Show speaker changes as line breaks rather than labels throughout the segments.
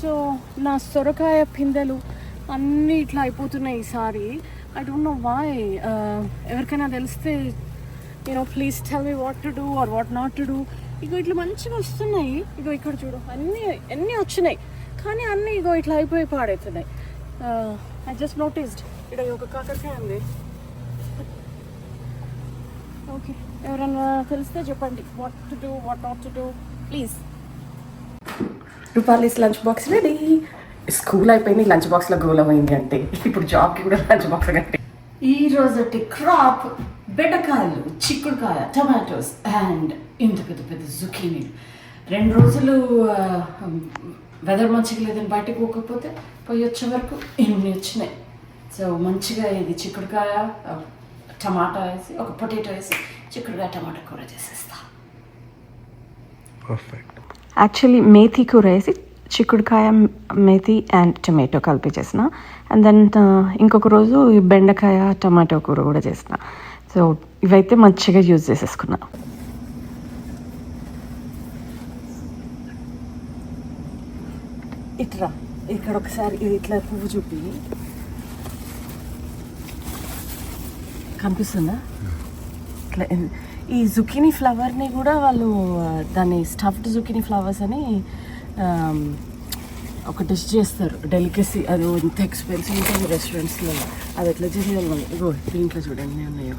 So నా సొరకాయ పిందెలు అన్నీ ఇట్లా అయిపోతున్నాయి ఈసారి. I don't know why. ఎవరికైనా తెలిస్తే please tell me what to do or what not to do. ఇగో ఇట్లా మంచిగా వస్తున్నాయి. ఇగో ఇక్కడ చూడు అన్నీ వచ్చినాయి, కానీ అన్నీ ఇగో ఇట్లా అయిపోయి పాడవుతున్నాయి. I just noticed. ఇక్కడ ఒక కాకరకాయ ఉంది. ఓకే, ఎవరైనా తెలిస్తే చెప్పండి what to do what not to do please. Rupali's lunch box ready. School అయిపోయింది, లంచ్ బాక్స్లో గోలమైంది అంటే ఇప్పుడు జాబ్కి కూడా లంచ్ బాక్స్ కట్టి. ఈ రోజు క్రాప్ బెండకాయలు, చిక్కుడుకాయ, టమాటోస్ అండ్ ఇంత పెద్ద పెద్ద జుకీనీలు. 2 రోజులు వెదర్ మంచిగా లేదని బయటకు పోకపోతే పోయి వచ్చే వరకు ఇన్ని వచ్చినాయి. సో మంచిగా ఇది చిక్కుడుకాయ టమాటా వేసి, ఒక పొటాటో వేసి చిక్కుడుకాయ టమాటా కూర చేసేస్తా.
పర్ఫెక్ట్.
యాక్చువల్లీ మేథీ కూర వేసి చిక్కుడుకాయ, మేథీ అండ్ టమాటో కలిపి చేసిన. అండ్ దెన్ ఇంకొక రోజు బెండకాయ టమాటో కూర కూడా చేసిన. సో ఇవైతే మంచిగా యూజ్ చేసేసుకున్నా.
ఇట్లా ఇక్కడ ఒకసారి ఇట్లా పువ్వు చూపి కనిపిస్తుందా? ఇట్లా ఈ జుకీనీ ఫ్లవర్ని కూడా వాళ్ళు దాన్ని స్టఫ్డ్ జుకీనీ ఫ్లవర్స్ అని ఒక డిష్ చేస్తారు, డెలికసీ. అది ఇంత ఎక్స్పెన్సివ్ ఉంటుంది రెస్టారెంట్స్లో. అది ఎట్లా చేసేయాలి మనం. ఇగో దీంట్లో చూడండి ఉన్నాయో.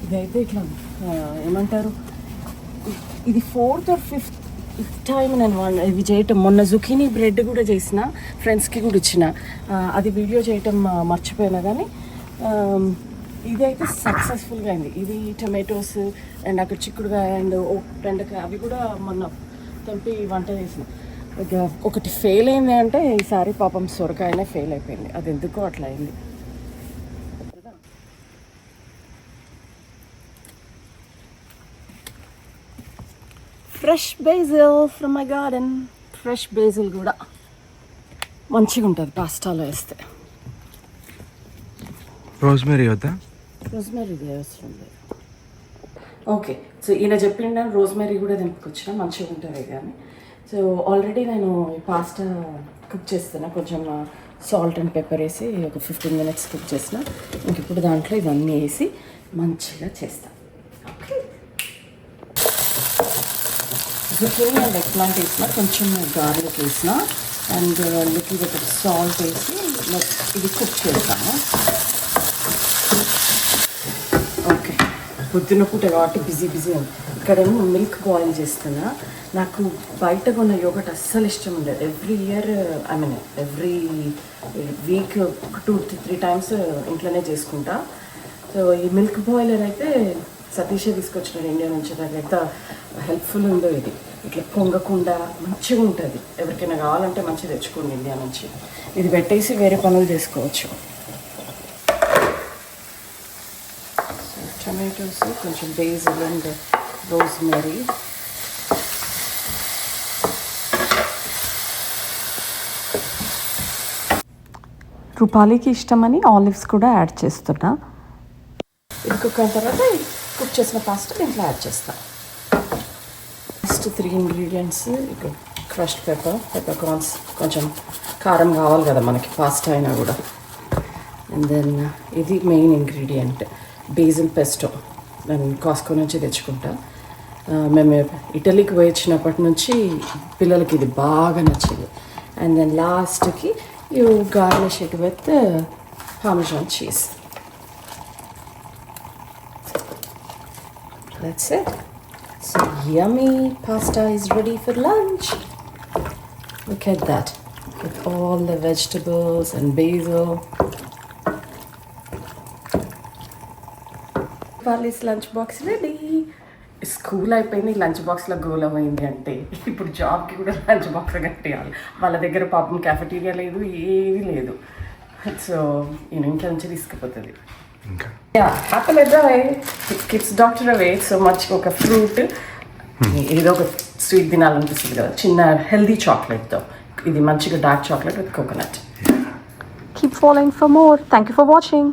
ఇదైతే ఇట్లా ఏమంటారు, ఇది 4th or 5th టైం నేను ఇవి చేయటం. మొన్న జుకీనీ బ్రెడ్ కూడా చేసిన, ఫ్రెండ్స్కి కూడా ఇచ్చిన. అది వీడియో చేయటం మర్చిపోయినా, కానీ ఇదైతే సక్సెస్ఫుల్గా అయింది. ఇది టమాటోస్ అండ్ అక్కడ చిక్కుడుకాయ అండ్ బెండకాయ అవి కూడా మొన్న తెంపి వంట చేసిన. ఒకటి ఫెయిల్ అయింది అంటే ఈసారి పాపం సొరకాయనే ఫెయిల్ అయిపోయింది. అది ఎందుకో అట్లా అయింది. Fresh బేజిల్ from my garden. Fresh బేజిల్ కూడా మంచిగా ఉంటుంది పాస్టాలో వేస్తే.
రోజ్మెరీ వద్దా?
రోజ్మెరీ అవసరం లేదు. ఓకే, సో ఈయన చెప్పిండ రోజ్మెరీ కూడా దింపుకొచ్చిన, మంచిగా ఉంటుంది కానీ. సో ఆల్రెడీ నేను పాస్తా కుక్ చేస్తున్నా. కొంచెం సాల్ట్ అండ్ పెప్పర్ వేసి ఒక 15 minutes కుక్ చేసిన. ఇంక ఇప్పుడు దాంట్లో ఇవన్నీ వేసి మంచిగా చేస్తాను. Okay, zucchini and egg plant వేసిన, కొంచెం గార్లిక్ వేసిన అండ్ లిటిల్ బిట్ సాల్ట్ వేసి ఇది కుక్ చేస్తాను. ఓకే, పొద్దున్న పూట కాబట్టి బిజీ ఉంది. ఇక్కడేమో మిల్క్ బాయిల్ చేస్తున్నా. నాకు బయట కొన్న యోగట్ అస్సలు ఇష్టం ఉండదు. ఎవ్రీ వీక్ ఒక 2-3 times ఇంట్లోనే చేసుకుంటా. సో ఈ మిల్క్ బాయిలర్ అయితే సతీషే తీసుకొచ్చినాడు ఇండియా నుంచి. నాకు ఎంత హెల్ప్ఫుల్ ఉందో ఇది. ఇట్లా పొంగకుండా మంచిగా ఉంటుంది. ఎవరికైనా కావాలంటే మంచిగా తెచ్చుకోండి ఇండియా నుంచి. ఇది పెట్టేసి వేరే పనులు చేసుకోవచ్చు. టమాటోస్, కొంచెం బేసిల్ అండ్ రోజ్మెరీ.
రూపాలికి ఇష్టమని ఆలివ్స్ కూడా యాడ్ చేస్తున్నా.
ఇది కుక్ అయిన తర్వాత కుక్ చేసిన పాస్తా దీంట్లో యాడ్ చేస్తాను. First 3 ingredients. ఇక్కడ క్రష్డ్ పెప్పర్ కార్న్స్, కొంచెం కారం కావాలి కదా మనకి పాస్తా అయినా కూడా. అండ్ దెన్ ఇది మెయిన్ ఇంగ్రీడియంట్ బేసిల్ పెస్టో. నేను కాస్కో నుంచి తెచ్చుకుంటా. మేము ఇటలీకి పోయి వచ్చినప్పటి నుంచి పిల్లలకి ఇది బాగా నచ్చింది. అండ్ దెన్ లాస్ట్కి you garnish it with Parmesan cheese. That's it. So yummy pasta is ready for lunch. Look at that, with all the vegetables and basil. Rupali's lunch box ready. School అయిపోయింది, lunch బాక్స్లో గోలమైంది అంటే ఇప్పుడు జాబ్కి కూడా lunch box కట్టేయాలి. వాళ్ళ దగ్గర పాపం క్యాఫెటీరియా లేదు, ఏమీ లేదు. సో ఈయన ఇంట్లో నుంచి తీసుకుపోతుంది. Apple a day, keeps doctor away. So మంచిగా ఒక ఫ్రూట్, ఏదో ఒక స్వీట్ తినాలనిపిస్తుంది కదా, చిన్న హెల్దీ చాక్లెట్తో. ఇది మంచిగా dark chocolate with coconut.
Keep following for more. Thank you for watching.